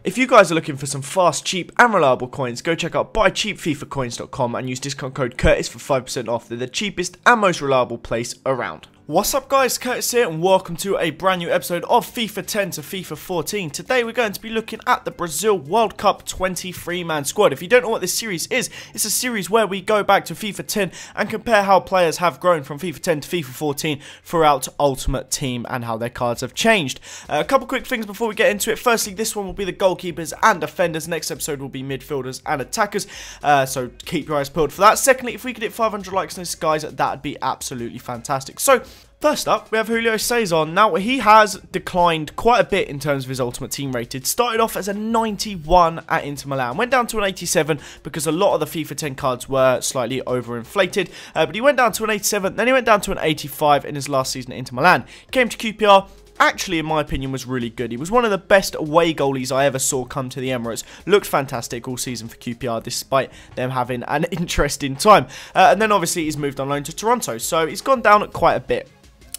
If you guys are looking for some fast, cheap and reliable coins, go check out buycheapfifacoins.com and use discount code Curtis for 5% off. They're the cheapest and most reliable place around. What's up guys, Curtis here and welcome to a brand new episode of FIFA 10 to FIFA 14. Today we're going to be looking at the Brazil World Cup 23-man squad. If you don't know what this series is, it's a series where we go back to FIFA 10 and compare how players have grown from FIFA 10 to FIFA 14 throughout Ultimate Team and how their cards have changed. A couple quick things before we get into it. Firstly, this one will be the goalkeepers and defenders. Next episode will be midfielders and attackers, so keep your eyes peeled for that. Secondly, if we could hit 500 likes on this, guys, that'd be absolutely fantastic. So, first up, we have Julio Cesar. Now, he has declined quite a bit in terms of his Ultimate Team rated. Started off as a 91 at Inter Milan. Went down to an 87 because a lot of the FIFA 10 cards were slightly overinflated. But he went down to an 87. Then he went down to an 85 in his last season at Inter Milan. Came to QPR. Actually, in my opinion, was really good. He was one of the best away goalies I ever saw come to the Emirates. Looked fantastic all season for QPR, despite them having an interesting time. And then, obviously, he's moved on loan to Toronto. So, he's gone down quite a bit.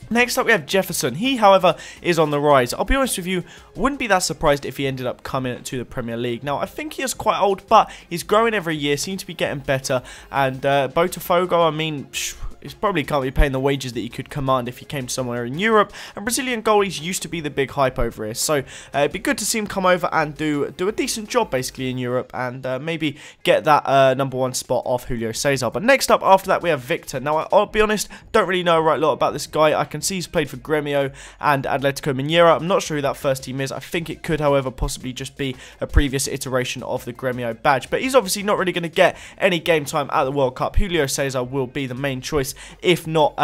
Next up, we have Jefferson. He, however, is on the rise. I'll be honest with you, wouldn't be that surprised if he ended up coming to the Premier League. Now, I think he is quite old, but he's growing every year, seems to be getting better. And Botafogo, I mean, he's probably can't be paying the wages that he could command if he came to somewhere in Europe. And Brazilian goalies used to be the big hype over here. So, it'd be good to see him come over and do a decent job, basically, in Europe. And maybe get that #1 spot off Julio Cesar. But next up, after that, we have Victor. Now, I'll be honest, don't really know a right lot about this guy. I can see he's played for Grêmio and Atletico Mineiro. I'm not sure who that first team is. I think it could, however, possibly just be a previous iteration of the Grêmio badge. But he's obviously not really going to get any game time at the World Cup. Julio Cesar will be the main choice, if not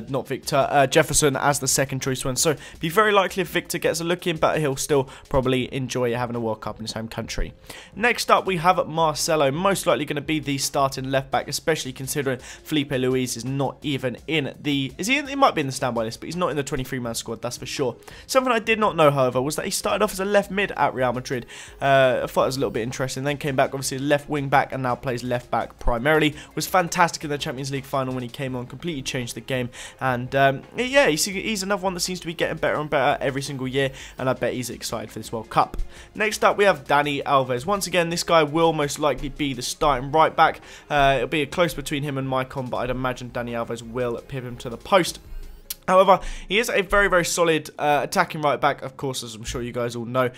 not Victor, Jefferson as the second choice one. So, be very likely if Victor gets a look in, but he'll still probably enjoy having a World Cup in his home country. Next up, we have Marcelo, most likely going to be the starting left back, especially considering Felipe Luis is not even in the... He might be in the standby list, but he's not in the 23-man squad, that's for sure. Something I did not know, however, was that he started off as a left mid at Real Madrid. I thought it was a little bit interesting. Then came back, obviously, left wing back, and now plays left back primarily. Was fantastic in the Champions League final when he came on, completely changed the game. And yeah, he's another one that seems to be getting better and better every single year, and I bet he's excited for this World Cup. Next up, we have Dani Alves. Once again, this guy will most likely be the starting right back. It'll be a close between him and Maicon, but I'd imagine Dani Alves will pip him to the post. However, he is a very, very solid attacking right back, of course, as I'm sure you guys all know,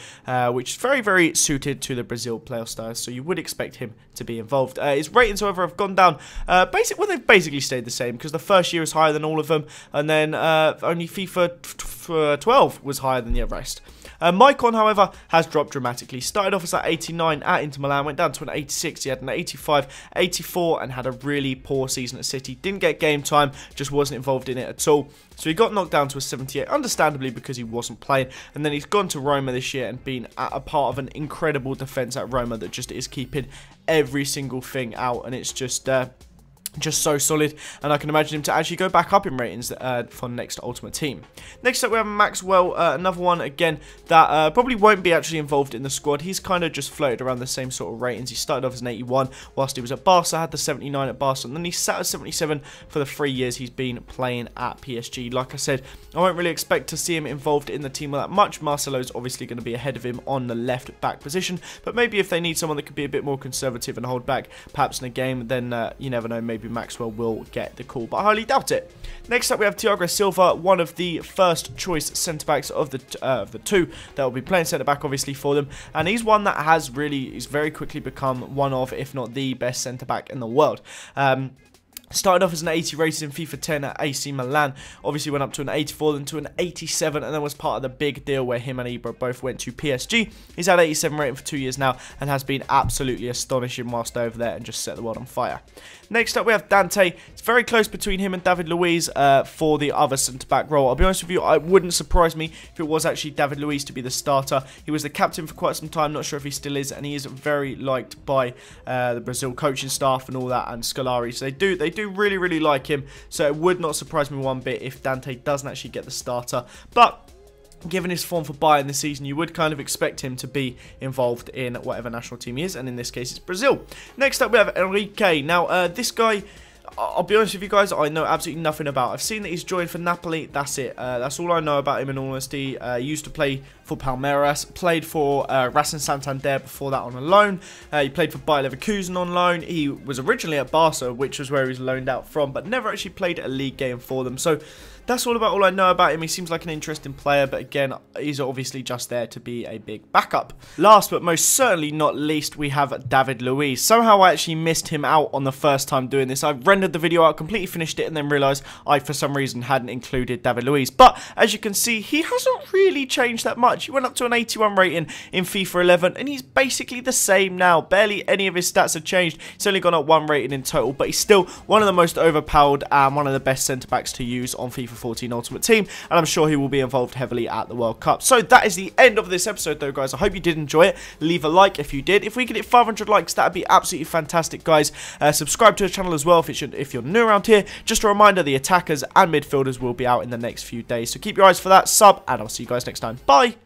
which is very, very suited to the Brazil player style, so you would expect him to be involved. His ratings, however, have gone down. Well, they've basically stayed the same, because the first year is higher than all of them, and then only FIFA 12 was higher than the rest. Maicon, however, has dropped dramatically. Started off as at 89 at Inter Milan, went down to an 86, he had an 85, 84, and had a really poor season at City. Didn't get game time, just wasn't involved in it at all. So he got knocked down to a 78, understandably because he wasn't playing. And then he's gone to Roma this year and been a part of an incredible defence at Roma that just is keeping every single thing out. And it's just so solid, and I can imagine him to actually go back up in ratings for next Ultimate Team. Next up, we have Maxwell, another one, again, that probably won't be actually involved in the squad. He's kind of just floated around the same sort of ratings. He started off as an 81 whilst he was at Barca, had the 79 at Barca, and then he sat at 77 for the 3 years he's been playing at PSG. Like I said, I won't really expect to see him involved in the team that much. Marcelo's obviously going to be ahead of him on the left back position, but maybe if they need someone that could be a bit more conservative and hold back, perhaps in a game, then you never know, maybe Maxwell will get the call, but I highly doubt it. Next up, we have Thiago Silva, one of the first choice centre-backs of the two that will be playing centre-back, obviously, for them, and he's one that has he's very quickly become one of, if not the best centre-back in the world. Started off as an 80 rated in FIFA 10 at AC Milan, obviously went up to an 84, then to an 87, and then was part of the big deal where him and Ibra both went to PSG. He's had 87 rating for 2 years now, and has been absolutely astonishing whilst over there and just set the world on fire. Next up, we have Dante. It's very close between him and David Luiz for the other centre-back role. I'll be honest with you, it wouldn't surprise me if it was actually David Luiz to be the starter. He was the captain for quite some time, not sure if he still is, and he is very liked by the Brazil coaching staff and all that, and Scolari. So they do really, really like him, so it would not surprise me one bit if Dante doesn't actually get the starter. But given his form for Bayern this season, you would kind of expect him to be involved in whatever national team he is, and in this case it's Brazil. Next up, we have Enrique. Now, this guy, I'll be honest with you guys, I know absolutely nothing about. I've seen that he's joined for Napoli, that's it. That's all I know about him, in all honesty. He used to play for Palmeiras, played for Racing Santander before that on a loan. He played for Bayer Leverkusen on loan. He was originally at Barca, which was where he was loaned out from, but never actually played a league game for them. So that's all I know about him. He seems like an interesting player, but again, he's obviously just there to be a big backup. Last but most certainly not least, we have David Luiz. Somehow I actually missed him out on the first time doing this. I rendered the video out, completely finished it, and then realised I, for some reason, hadn't included David Luiz. But as you can see, he hasn't really changed that much. He went up to an 81 rating in FIFA 11, and he's basically the same now. Barely any of his stats have changed. He's only gone up 1 rating in total, but he's still one of the most overpowered and one of the best centre-backs to use on FIFA 14 Ultimate Team, and I'm sure he will be involved heavily at the World Cup. So that is the end of this episode though, guys. I hope you did enjoy it. Leave a like if you did. If we could hit 500 likes, that would be absolutely fantastic, guys. Subscribe to the channel as well if you're new around here. Just a reminder, the attackers and midfielders will be out in the next few days, so keep your eyes for that. Sub, and I'll see you guys next time. Bye!